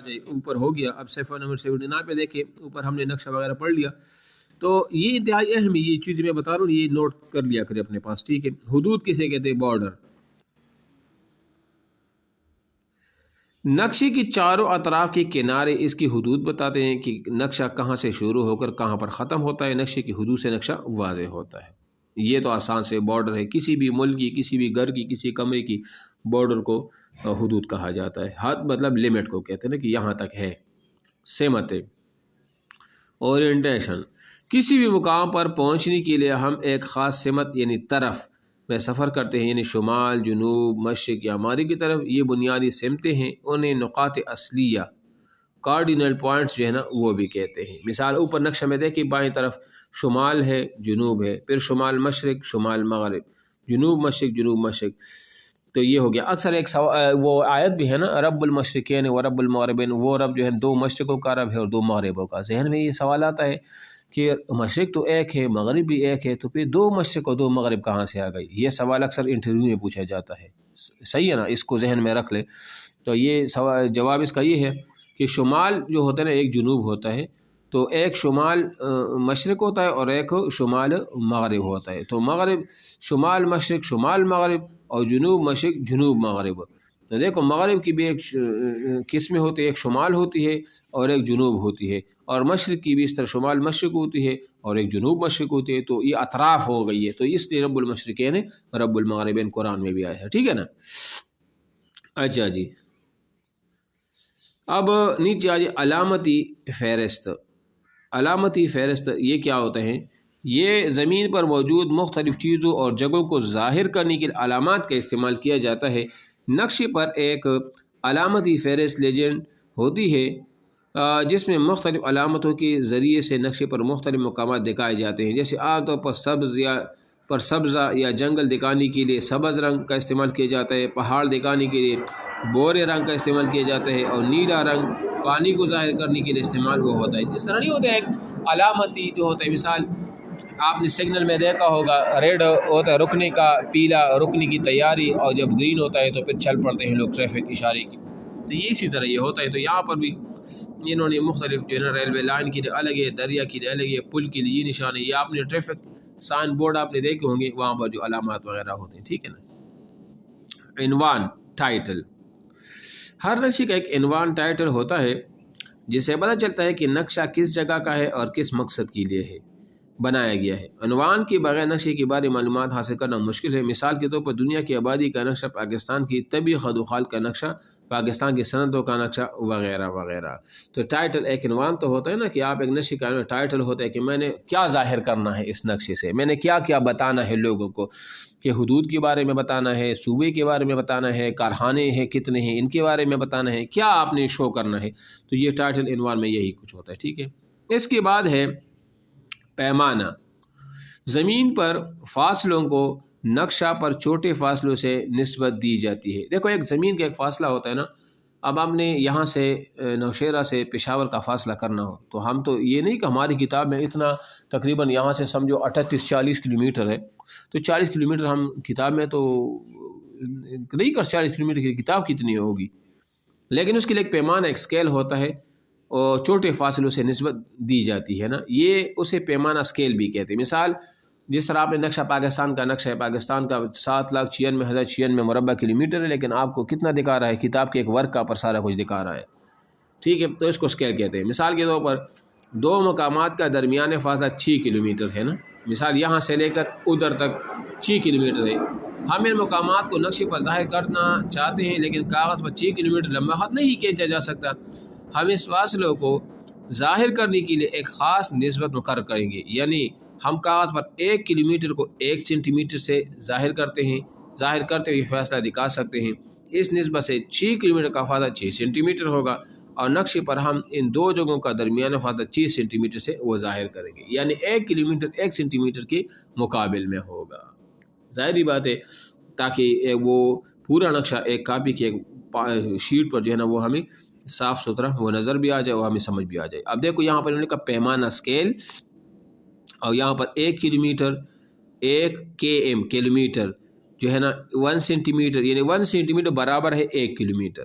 اوپر ہو گیا. اب صفحہ نمبر 79 پہ دیکھیں, اوپر ہم نے نقشہ وغیرہ پڑھ لیا. تو یہ انتہائی اہم یہ چیز میں بتا رہا ہوں, یہ نوٹ کر لیا کرے اپنے پاس, ٹھیک ہے. حدود کسے کہتے ہیں؟ بارڈر. نقشے کی چاروں اطراف کے کنارے اس کی حدود بتاتے ہیں کہ نقشہ کہاں سے شروع ہو کر کہاں پر ختم ہوتا ہے. نقشے کی حدود سے نقشہ واضح ہوتا ہے. یہ تو آسان سے بارڈر ہے. کسی بھی ملک کی, کسی بھی گھر کی, کسی کمرے کی بارڈر کو حدود کہا جاتا ہے. حد مطلب لمٹ کو کہتے ہیں نا, کہ یہاں تک ہے. سمت, اورینٹیشن, کسی بھی مقام پر پہنچنے کے لیے ہم ایک خاص سمت یعنی طرف میں سفر کرتے ہیں, یعنی شمال, جنوب, مشرق یا مغرب کی طرف. یہ بنیادی سمتیں ہیں, انہیں نقاط اصلیہ کارڈینل پوائنٹس جو ہے نا وہ بھی کہتے ہیں. مثال اوپر نقشہ میں دیکھیں, بائیں طرف شمال ہے, جنوب ہے, پھر شمال مشرق, شمال مغرب, جنوب مشرق, جنوب مشرق. تو یہ ہو گیا. اکثر ایک وہ آیت بھی ہے نا, رب المشرقین و رب المغربین, وہ رب جو ہے دو مشرقوں کا رب ہے اور دو مغربوں کا. ذہن میں یہ سوال آتا ہے کہ مشرق تو ایک ہے, مغرب بھی ایک ہے, تو پھر دو مشرق اور دو مغرب کہاں سے آ گئی؟ یہ سوال اکثر انٹرویو میں پوچھا جاتا ہے. صحیح ہے نا, اس کو ذہن میں رکھ لے. تو یہ جواب اس کا یہ ہے کہ شمال جو ہوتا ہے نا ایک جنوب ہوتا ہے, تو ایک شمال مشرق ہوتا ہے اور ایک شمال مغرب ہوتا ہے. تو مغرب شمال مشرق شمال مغرب اور جنوب مشرق جنوب مغرب. تو دیکھو مغرب کی بھی ایک قسمیں ہوتی ہے, ایک شمال ہوتی ہے اور ایک جنوب ہوتی ہے, اور مشرق کی بھی اس طرح شمال مشرق ہوتی ہے اور ایک جنوب مشرق ہوتی ہے. تو یہ اطراف ہو گئی ہے, تو اس لیے رب المشرقین رب المغربین قرآن میں بھی آیا ہے. ٹھیک ہے نا. اچھا جی, اب نیچے آجیے علامتی فہرست. علامتی فہرست یہ کیا ہوتا ہے؟ یہ زمین پر موجود مختلف چیزوں اور جگہوں کو ظاہر کرنے کے علامات کا استعمال کیا جاتا ہے. نقشے پر ایک علامتی فہرست لیجنڈ ہوتی ہے جس میں مختلف علامتوں کے ذریعے سے نقشے پر مختلف مقامات دکھائے جاتے ہیں. جیسے عام طور پر سبزہ یا جنگل دکھانے کے لیے سبز رنگ کا استعمال کیا جاتا ہے, پہاڑ دکھانے کے لیے بورے رنگ کا استعمال کیا جاتا ہے, اور نیلا رنگ پانی کو ظاہر کرنے کے لیے استعمال وہ ہوتا ہے. جس طرح نہیں ہوتا ہے ایک علامتی جو ہوتا ہے, مثال آپ نے سگنل میں دیکھا ہوگا, ریڈ ہوتا ہے رکنے کا, پیلا رکنے کی تیاری, اور جب گرین ہوتا ہے تو پھر چل پڑتے ہیں لوگ ٹریفک اشارے کی. تو یہ اسی طرح یہ ہوتا ہے. تو یہاں پر بھی انہوں نے مختلف جو ہے نا ریلوے لائن کے لیے الگ ہے, دریا کے لیے الگ ہے, پل کے لیے یہ نشان ہے. یہ آپ نے ٹریفک سائن بورڈ آپ نے دیکھے ہوں گے, وہاں پر جو علامات وغیرہ ہوتے ہیں. ٹھیک ہے نا. عنوان, ٹائٹل. ہر نقشے کا ایک عنوان ٹائٹل ہوتا ہے جس سے پتہ چلتا ہے کہ نقشہ کس جگہ کا ہے اور کس مقصد کے لیے ہے بنایا گیا ہے. عنوان کے بغیر نقشے کے بارے معلومات حاصل کرنا مشکل ہے. مثال کے طور پر دنیا کی آبادی کا نقشہ, پاکستان کی طبی خد و خال کا نقشہ, پاکستان کی صنعتوں کا نقشہ وغیرہ وغیرہ. تو ٹائٹل ایک عنوان تو ہوتا ہے نا, کہ آپ ایک نقشے کا ٹائٹل ہوتا ہے کہ میں نے کیا ظاہر کرنا ہے اس نقشے سے, میں نے کیا کیا بتانا ہے لوگوں کو, کہ حدود کے بارے میں بتانا ہے, صوبے کے بارے میں بتانا ہے, کارخانے ہیں کتنے ہیں ان کے بارے میں بتانا ہے, کیا آپ نے شو کرنا ہے. تو یہ ٹائٹل عنوان میں یہی کچھ ہوتا ہے. ٹھیک ہے. اس کے بعد ہے پیمانہ. زمین پر فاصلوں کو نقشہ پر چھوٹے فاصلوں سے نسبت دی جاتی ہے. دیکھو ایک زمین کا ایک فاصلہ ہوتا ہے نا, اب ہم نے یہاں سے نوشہرہ سے پشاور کا فاصلہ کرنا ہو, تو ہم تو یہ نہیں کہ ہماری کتاب میں اتنا تقریباً یہاں سے سمجھو 38-40 کلومیٹر ہے, تو 40 کلومیٹر ہم کتاب میں تو نہیں کر, 40 کلومیٹر کی کتاب کتنی ہوگی, لیکن اس کے لیے ایک پیمانہ, ایک اسکیل ہوتا ہے, اور چھوٹے فاصلوں سے نسبت دی جاتی ہے نا, یہ اسے پیمانہ اسکیل بھی کہتے ہیں. مثال جس طرح آپ نے نقشہ پاکستان کا نقشہ ہے, پاکستان کا 7,96,096 مربع کلومیٹر ہے, لیکن آپ کو کتنا دکھا رہا ہے, کتاب کے ایک ورق پر سارا کچھ دکھا رہا ہے. ٹھیک ہے. تو اس کو اسکیل کہتے ہیں. مثال کے طور پر دو مقامات کا درمیانے فاصلہ 6 کلومیٹر ہے نا, مثال یہاں سے لے کر ادھر تک 6 کلومیٹر ہے. ہم ان مقامات کو نقشے پر ظاہر کرنا چاہتے ہیں, لیکن کاغذ پر 6 کلومیٹر لمبا خط نہیں کھینچا جا سکتا. ہم اس فاصلوں کو ظاہر کرنے کے لیے ایک خاص نسبت مقرر کریں گے, یعنی ہم کاغذ پر 1 کلومیٹر کو 1 سینٹی میٹر سے ظاہر کرتے ہیں, ظاہر کرتے ہوئے فاصلہ دکھا سکتے ہیں. اس نسبت سے 6 کلومیٹر کا فاصلہ 6 سینٹی میٹر ہوگا, اور نقشے پر ہم ان دو جگہوں کا درمیانہ فاصلہ 6 سینٹی میٹر سے وہ ظاہر کریں گے, یعنی 1 کلومیٹر 1 سینٹی میٹر کے مقابل میں ہوگا. ظاہری بات ہے, تاکہ وہ پورا نقشہ ایک کاپی کے ایک شیٹ پر جو ہے نا وہ ہمیں صاف ستھرا وہ نظر بھی آ جائے اور ہمیں سمجھ بھی آ جائے. اب دیکھو یہاں پر انہوں نے کہا پیمانہ اسکیل, اور یہاں پر 1 کلومیٹر 1 km کلومیٹر جو ہے نا 1 سینٹی میٹر, یعنی 1 سینٹی میٹر برابر ہے 1 کلومیٹر.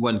1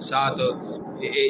7।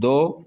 2,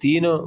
3,